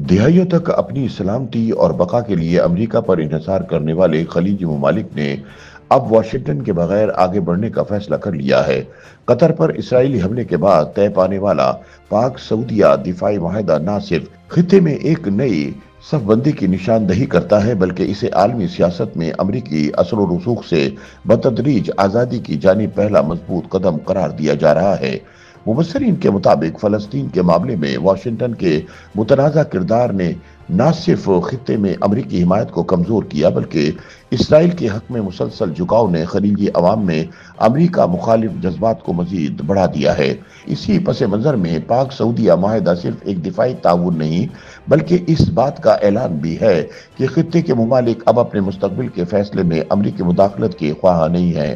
دہائیوں تک اپنی سلامتی اور بقا کے لیے امریکہ پر انحصار کرنے والے خلیجی ممالک نے اب واشنگٹن کے بغیر آگے بڑھنے کا فیصلہ کر لیا ہے۔ قطر پر اسرائیلی حملے کے بعد طے پانے والا پاک سعودیہ دفاعی معاہدہ نہ صرف خطے میں ایک نئی صف بندی کی نشاندہی کرتا ہے بلکہ اسے عالمی سیاست میں امریکی اثر و رسوخ سے بتدریج آزادی کی جانب پہلا مضبوط قدم قرار دیا جا رہا ہے۔ مبصرین کے مطابق فلسطین کے معاملے میں واشنگٹن کے متنازع کردار نے نہ صرف خطے میں امریکی حمایت کو کمزور کیا بلکہ اسرائیل کے حق میں مسلسل جھکاؤ نے خلیجی عوام میں امریکہ مخالف جذبات کو مزید بڑھا دیا ہے۔ اسی پس منظر میں پاک سعودیہ معاہدہ صرف ایک دفاعی تعاون نہیں بلکہ اس بات کا اعلان بھی ہے کہ خطے کے ممالک اب اپنے مستقبل کے فیصلے میں امریکی مداخلت کے خواہاں نہیں ہیں۔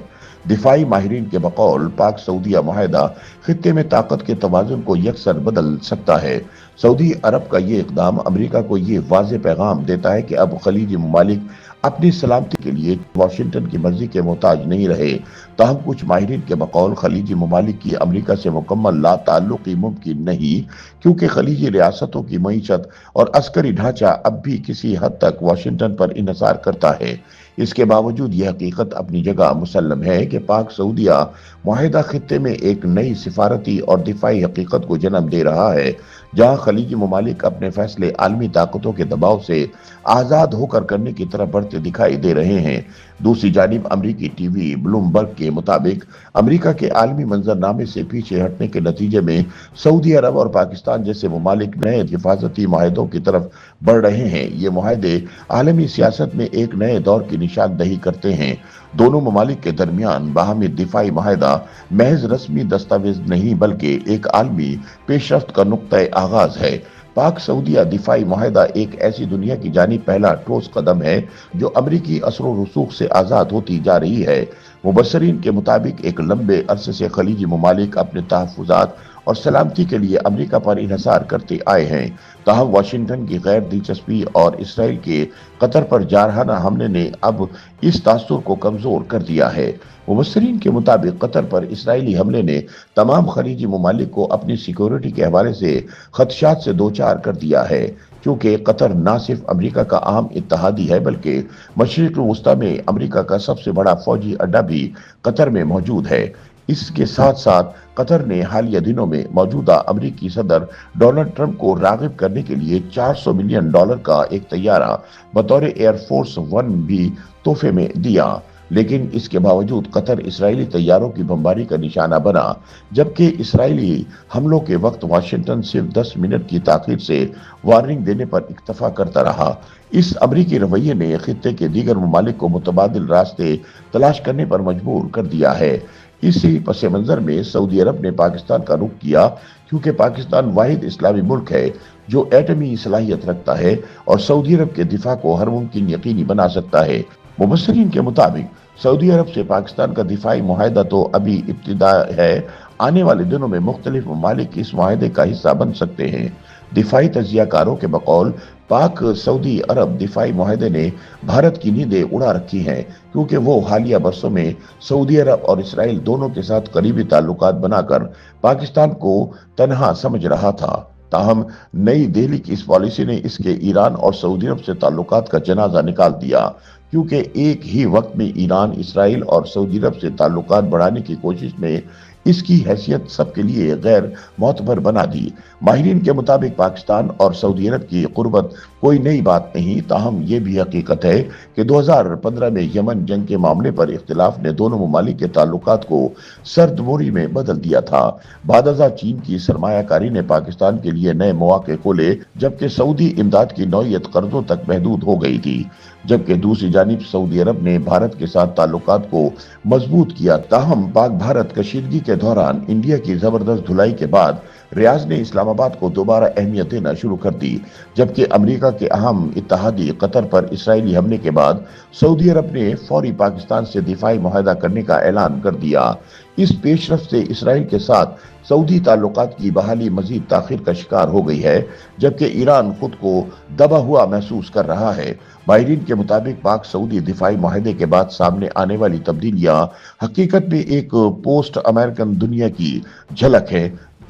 دفاعی ماہرین کے بقول پاک سعودیہ معاہدہ خطے میں طاقت کے توازن کو یکسر بدل سکتا ہے۔ سعودی عرب کا یہ اقدام امریکہ کو یہ واضح پیغام دیتا ہے کہ اب خلیجی ممالک اپنی سلامتی کے لیے واشنگٹن کی مرضی کے محتاج نہیں رہے۔ تاہم کچھ ماہرین کے بقول خلیجی ممالک کی امریکہ سے مکمل لا تعلقی ممکن نہیں کیونکہ خلیجی ریاستوں کی معیشت اور عسکری ڈھانچہ اب بھی کسی حد تک واشنگٹن پر انحصار کرتا ہے۔ اس کے باوجود یہ حقیقت اپنی جگہ مسلم ہے کہ پاک سعودیہ معاہدہ خطے میں ایک نئی سفارتی اور دفاعی حقیقت کو جنم دے رہا ہے جہاں خلیجی ممالک اپنے فیصلے عالمی طاقتوں کے دباؤ سے آزاد ہو کر کرنے کی طرف بڑھتے دکھائی دے رہے ہیں۔ دوسری جانب امریکی ٹی وی بلومبرگ کے مطابق امریکہ کے عالمی منظرنامے سے پیچھے ہٹنے کے نتیجے میں سعودی عرب اور پاکستان جیسے ممالک نئے حفاظتی معاہدوں کی طرف بڑھ رہے ہیں۔ یہ معاہدے عالمی سیاست میں ایک نئے دور کی نشاندہی کرتے ہیں۔ دونوں ممالک کے درمیان باہمی دفاعی معاہدہ محض رسمی دستاویز نہیں بلکہ ایک عالمی پیش رفت کا نقطہ آغاز ہے۔ پاک سعودیہ دفاعی معاہدہ ایک ایسی دنیا کی جانب پہلا ٹھوس قدم ہے جو امریکی اثر و رسوخ سے آزاد ہوتی جا رہی ہے۔ مبصرین کے مطابق ایک لمبے عرصے سے خلیجی ممالک اپنے تحفظات اور سلامتی کے لیے امریکہ پر انحصار کرتے آئے ہیں۔ تاہم واشنگٹن کی غیر دلچسپی اور اسرائیل کے قطر پر جارحانہ حملے نے اب اس تاثر کو کمزور کر دیا ہے۔ مبصرین کے مطابق قطر پر اسرائیلی حملے نے تمام خلیجی ممالک کو اپنی سیکیورٹی کے حوالے سے خدشات سے دوچار کر دیا ہے کیونکہ قطر نہ صرف امریکہ کا اہم اتحادی ہے بلکہ مشرق وسطیٰ میں امریکہ کا سب سے بڑا فوجی اڈہ بھی قطر میں موجود ہے۔ اس کے ساتھ ساتھ قطر نے حالیہ دنوں میں موجودہ امریکی صدر ڈونلڈ ٹرمپ کو راغب کرنے کے لیے $400 ملین کا ایک طیارہ بطور ایئر فورس ون بھی تحفے میں دیا، لیکن اس کے باوجود قطر اسرائیلی طیاروں کی بمباری کا نشانہ بنا جبکہ اسرائیلی حملوں کے وقت واشنگٹن صرف 10 منٹ کی تاخیر سے وارننگ دینے پر اکتفا کرتا رہا۔ اس امریکی رویے نے خطے کے دیگر ممالک کو متبادل راستے تلاش کرنے پر مجبور کر دیا ہے۔ اسی پس منظر میں سعودی عرب نے پاکستان کا رخ کیا کیونکہ پاکستان واحد اسلامی ملک ہے جو ایٹمی صلاحیت رکھتا ہے اور سعودی عرب کے دفاع کو ہر ممکن یقینی بنا سکتا ہے۔ مبصرین کے مطابق سعودی عرب سے پاکستان کا دفاعی معاہدہ تو ابھی ابتدا ہے، آنے والے دنوں میں مختلف ممالک اس معاہدے کا حصہ بن سکتے ہیں۔ دفاعی تجزیہ کاروں کے بقول پاک سعودی عرب دفاعی معاہدے نے بھارت کی نیندیں اڑا رکھی ہیں کیونکہ وہ حالیہ برسوں میں سعودی عرب اور اسرائیل دونوں کے ساتھ قریبی تعلقات بنا کر پاکستان کو تنہا سمجھ رہا تھا۔ تاہم نئی دہلی کی اس پالیسی نے اس کے ایران اور سعودی عرب سے تعلقات کا جنازہ نکال دیا کیونکہ ایک ہی وقت میں ایران، اسرائیل اور سعودی عرب سے تعلقات بڑھانے کی کوشش میں اس کی حیثیت سب کے لیے غیر معتبر بنا دی۔ ماہرین کے مطابق پاکستان اور سعودی عرب کی قربت کوئی نئی بات نہیں، تاہم یہ بھی حقیقت ہے کہ 2015 میں یمن جنگ کے معاملے پر اختلاف نے دونوں ممالک کے تعلقات کو سرد موری میں بدل دیا تھا۔ بعد ازاں چین کی سرمایہ کاری نے پاکستان کے لیے نئے مواقع کھولے جبکہ سعودی امداد کی نوعیت قرضوں تک محدود ہو گئی تھی، جبکہ دوسری جانب سعودی عرب نے بھارت کے ساتھ تعلقات کو مضبوط کیا۔ تاہم پاک بھارت کشیدگی کے دوران انڈیا کی زبردست دھلائی کے بعد ریاض نے اسلام آباد کو دوبارہ اہمیت دینا شروع کر دی، جبکہ امریکہ کے اہم اتحادی قطر پر اسرائیلی حملے کے بعد سعودی عرب نے فوری پاکستان سے دفاعی معاہدہ کرنے کا اعلان کر دیا۔ اس پیش رفت سے اسرائیل کے ساتھ سعودی تعلقات کی بحالی مزید تاخیر کا شکار ہو گئی ہے جبکہ ایران خود کو دبا ہوا محسوس کر رہا ہے۔ ماہرین کے مطابق پاک سعودی دفاعی معاہدے کے بعد سامنے آنے والی تبدیلیاں حقیقت میں ایک پوسٹ امریکن دنیا کی جھلک ہے